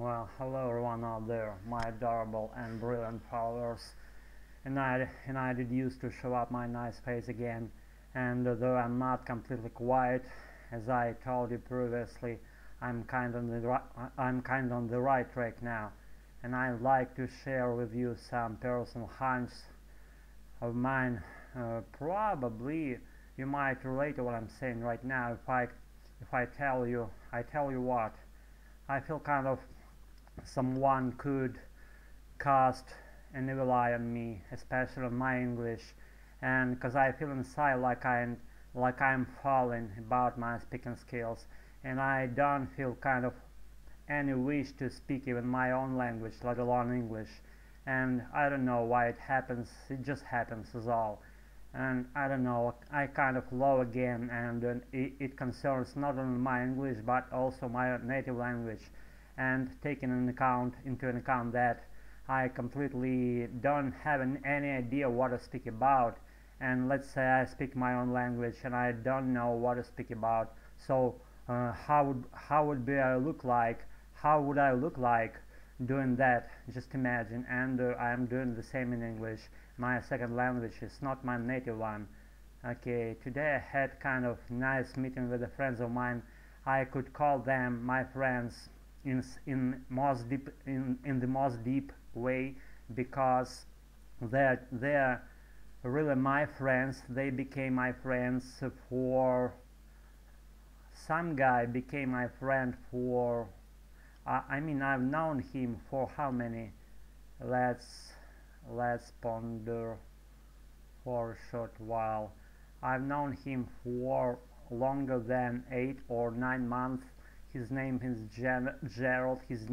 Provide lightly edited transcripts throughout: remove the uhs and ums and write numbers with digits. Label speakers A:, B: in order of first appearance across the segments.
A: Well, hello everyone out there, my adorable and brilliant followers. And I did used to show up my nice face again, and though I'm not completely quiet, as I told you previously, I'm kind on the right track now, and I'd like to share with you some personal hunches of mine. Probably you might relate to what I'm saying right now if I tell you what. I feel kind of someone could cast an evil eye on me, especially on my English, and because I feel inside like I'm falling about my speaking skills, and I don't feel kind of any wish to speak even my own language, let alone English. And I don't know why it happens. It just happens is all. And I don't know. I kind of low again, and it concerns not only my English but also my native language. And taking into account that I completely don't have any idea what to speak about, and let's say I speak my own language and I don't know what to speak about, so how would I look like? How would I look like doing that? Just imagine. And I am doing the same in English. My second language is not my native one. Okay, today I had kind of nice meeting with the friends of mine. I could call them my friends in the most deep way, because they're really my friends. They became my friends for some guy became my friend for I mean, I've known him for how many? Let's ponder for a short while. I've known him for longer than 8 or 9 months. His name is Gerald. He's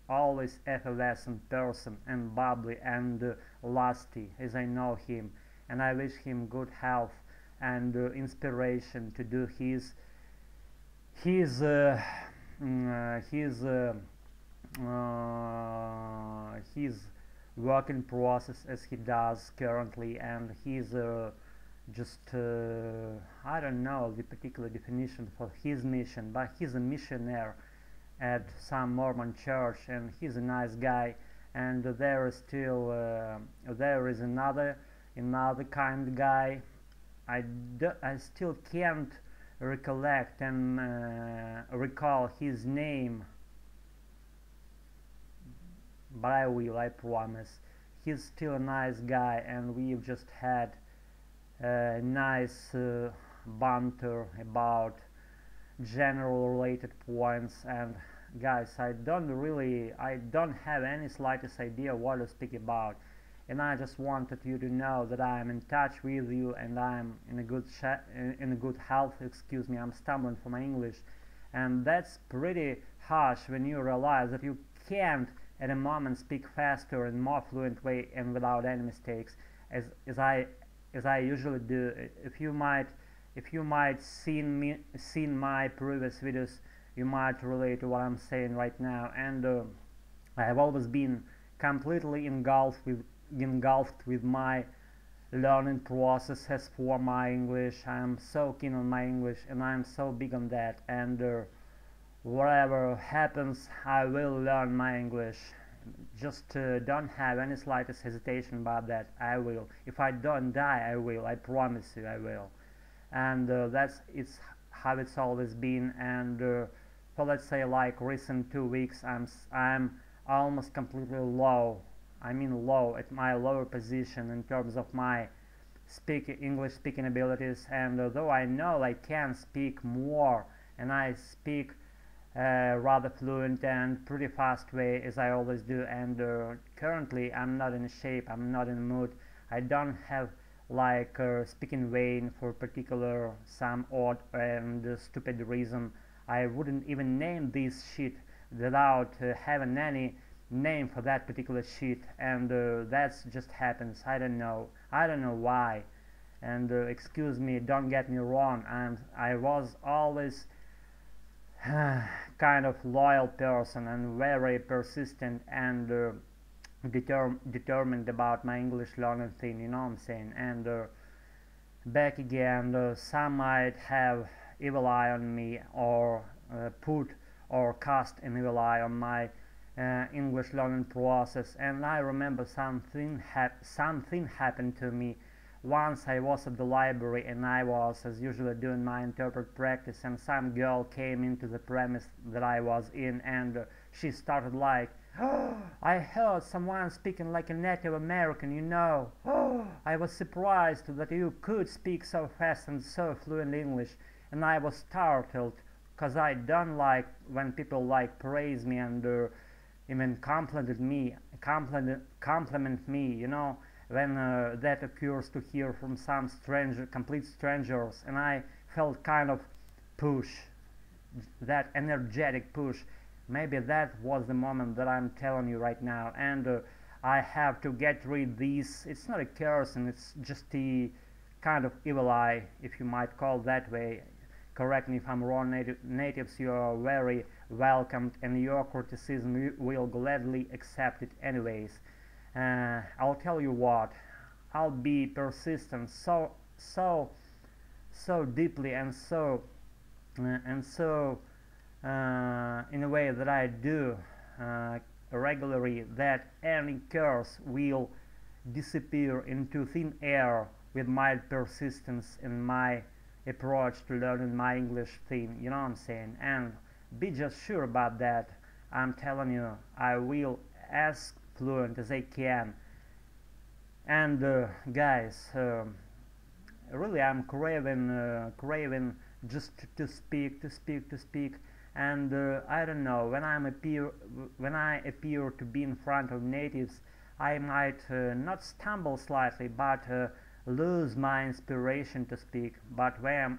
A: always effervescent person and bubbly and lusty, as I know him, and I wish him good health and inspiration to do his uh, his working process as he does currently, and he's just I don't know the particular definition for his mission, but he's a missionary at some Mormon church, and he's a nice guy. And there is another kind guy. I still can't recollect and recall his name, but I will, I promise. He's still a nice guy, and we've just had a nice banter about general related points. And guys, I don't have any slightest idea what to speak about, and I just wanted you to know that I'm in touch with you, and I'm in a good health. Excuse me, I'm stumbling for my English, and that's pretty harsh when you realize that you can't at a moment speak faster and more fluent way and without any mistakes, as I usually do. If you might seen my previous videos, you might relate to what I'm saying right now. And I have always been completely engulfed with my learning process as for my English. I'm so keen on my English, and I'm so big on that. And whatever happens, I will learn my English. Just don't have any slightest hesitation about that. I will. If I don't die, I will. I promise you, I will. And it's how it's always been. And for, let's say, like recent 2 weeks, I'm almost completely low. I mean low, at my lower position in terms of my English speaking abilities. And though I know I can speak more, and I speak rather fluent and pretty fast way, as I always do, and currently I'm not in shape, I'm not in the mood. I don't have like speaking vein for particular some odd and stupid reason. I wouldn't even name this shit without having any name for that particular shit, and that's just happens. I don't know why. And excuse me, don't get me wrong, I was always kind of loyal person and very persistent and determined about my English learning thing, you know what I'm saying. And back again, some might have evil eye on me, or put or cast an evil eye on my English learning process. And I remember something happened to me. Once I was at the library and I was as usual doing my interpret practice, and some girl came into the premise that I was in, and she started like, "Oh, I heard someone speaking like a Native American, you know. Oh, I was surprised that you could speak so fast and so fluent English." And I was startled, because I don't like when people like praise me and even compliment me, you know, when that occurs to hear from some complete strangers. And I felt kind of push, that energetic push. Maybe that was the moment that I'm telling you right now, and I have to get rid these. It's not a curse, and it's just the kind of evil eye, if you might call that way. Correct me if I'm wrong, natives, you are very welcomed, and your criticism will gladly accept it anyways. I'll tell you what, I'll be persistent so deeply and so in a way that I do regularly, that any curse will disappear into thin air with my persistence and my approach to learning my English thing, you know what I'm saying? And be just sure about that. I'm telling you, I will as fluent as I can. And guys, really I'm craving just to speak, and I don't know, when I appear to be in front of natives, I might not stumble slightly, but lose my inspiration to speak. But when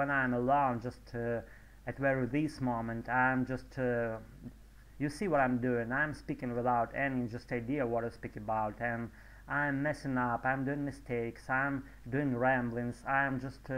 A: I'm alone, just at very this moment, I'm just you see what I'm doing. I'm speaking without any just idea what I speak about, and I'm messing up, I'm doing mistakes, I'm doing ramblings, I'm just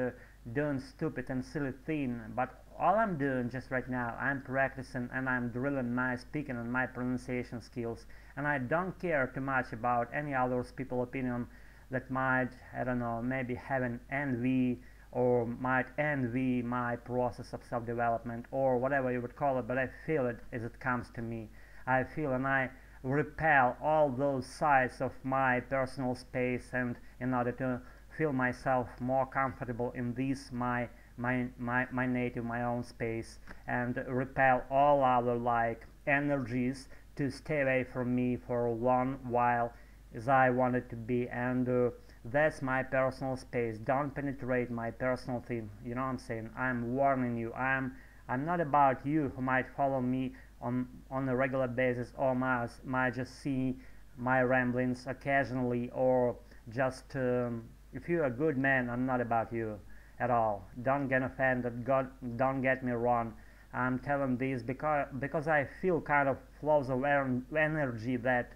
A: doing stupid and silly thing. But all I'm doing just right now, I'm practicing and I'm drilling my speaking and my pronunciation skills, and I don't care too much about any other people's opinion that might, I don't know, maybe have an envy or might envy my process of self-development or whatever you would call it. But I feel it as it comes to me. I feel and I repel all those sides of my personal space, and in order to feel myself more comfortable in this my native, my own space, and repel all other like energies to stay away from me for a long while as I want it to be. And that's my personal space. Don't penetrate my personal thing, you know what I'm saying? I'm warning you. I'm not about you who might follow me on a regular basis, or might just see my ramblings occasionally, or just if you're a good man, I'm not about you at all. Don't get offended. Don't get me wrong. I'm telling this because I feel kind of flows of energy that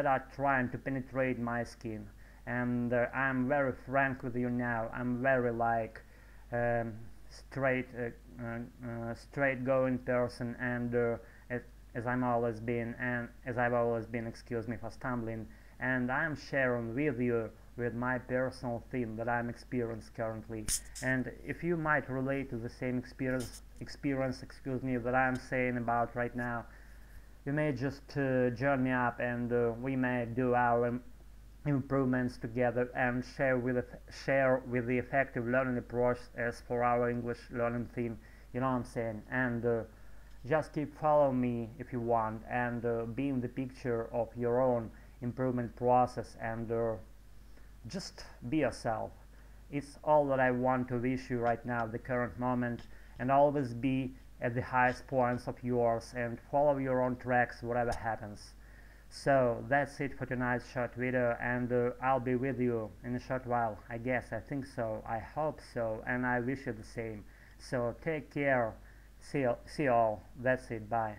A: are trying to penetrate my skin, and I'm very frank with you now. I'm very like straight going person, and as I've always been, excuse me for stumbling, and I'm sharing with you with my personal thing that I'm experiencing currently. And if you might relate to the same experience, excuse me, that I'm saying about right now, you may just join me up, and we may do our improvements together and share with the effective learning approach as for our English learning theme, you know what I'm saying? And just keep following me if you want, and be in the picture of your own improvement process, and just be yourself. It's all that I want to wish you right now, the current moment, and always be at the highest points of yours and follow your own tracks whatever happens. So that's it for tonight's short video, and I'll be with you in a short while, I guess. I think so, I hope so, and I wish you the same. So take care, see you all, that's it, bye.